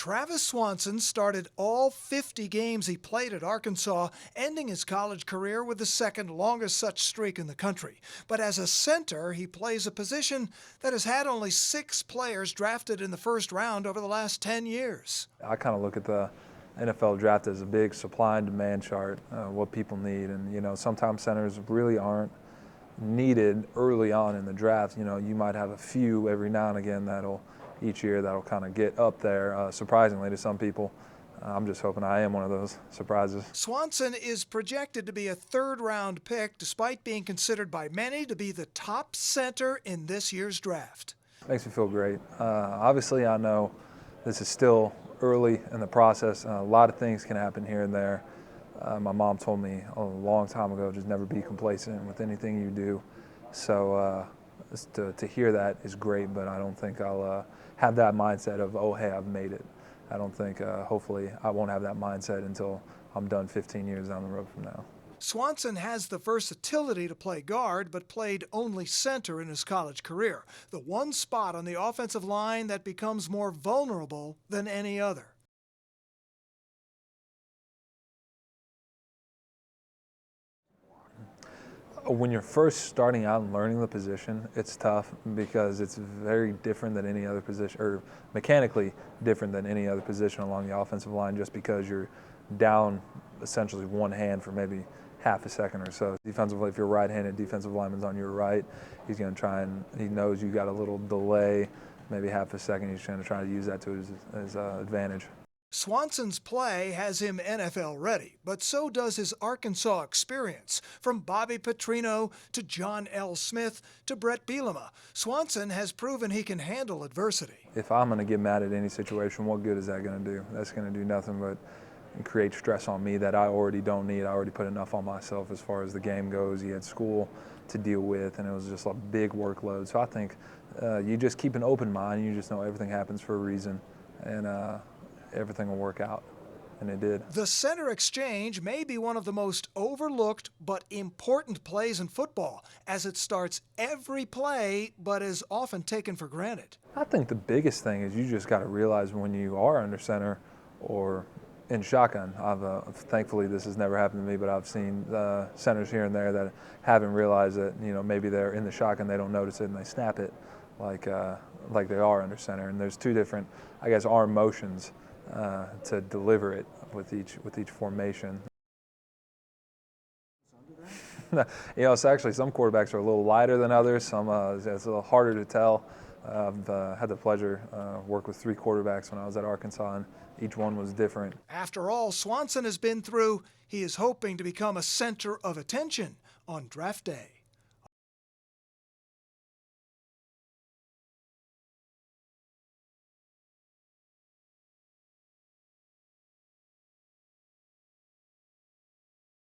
Travis Swanson started all 50 games he played at Arkansas, ending his college career with the second longest such streak in the country. But as a center, he plays a position that has had only 6 players drafted in the first round over the last 10 years. I kind of look at the NFL draft as a big supply and demand chart, what people need. And, sometimes centers really aren't needed early on in the draft. You might have a few every now and again each year that'll kind of get up there, surprisingly to some people. I'm just hoping I am one of those surprises. Swanson is projected to be a third-round pick, despite being considered by many to be the top center in this year's draft. Makes me feel great. Obviously, I know this is still early in the process. A lot of things can happen here and there. My mom told me a long time ago, just never be complacent with anything you do. So to hear that is great, but I don't think I'll have that mindset of, oh, hey, I've made it. I don't think, hopefully, I won't have that mindset until I'm done 15 years down the road from now. Swanson has the versatility to play guard, but played only center in his college career, the one spot on the offensive line that becomes more vulnerable than any other. When you're first starting out and learning the position, it's tough because it's very different than any other position, or mechanically different than any other position along the offensive line, just because you're down essentially one hand for maybe half a second or so. Defensively, if you're right-handed, defensive lineman's on your right, he's going to try and, he knows you got a little delay, maybe half a second, he's going to try to use that to his advantage. Swanson's play has him NFL ready, but so does his Arkansas experience. From Bobby Petrino to John L. Smith to Brett Bielema, Swanson has proven he can handle adversity. If I'm going to get mad at any situation, what good is that going to do? That's going to do nothing but create stress on me that I already don't need. I already put enough on myself as far as the game goes. He had school to deal with, and it was just a big workload. So I think you just keep an open mind. You just know everything happens for a reason, and everything will work out, and it did. The center exchange may be one of the most overlooked but important plays in football, as it starts every play but is often taken for granted. I think the biggest thing is you just got to realize when you are under center or in shotgun. Thankfully this has never happened to me, but I've seen centers here and there that haven't realized that maybe they're in the shotgun, they don't notice it, and they snap it like they are under center. And there's two different, I guess, arm motions to deliver it with each formation. It's actually some quarterbacks are a little lighter than others. Some it's a little harder to tell. I've had the pleasure work with 3 quarterbacks when I was at Arkansas, and each one was different. After all Swanson has been through, he is hoping to become a center of attention on draft day.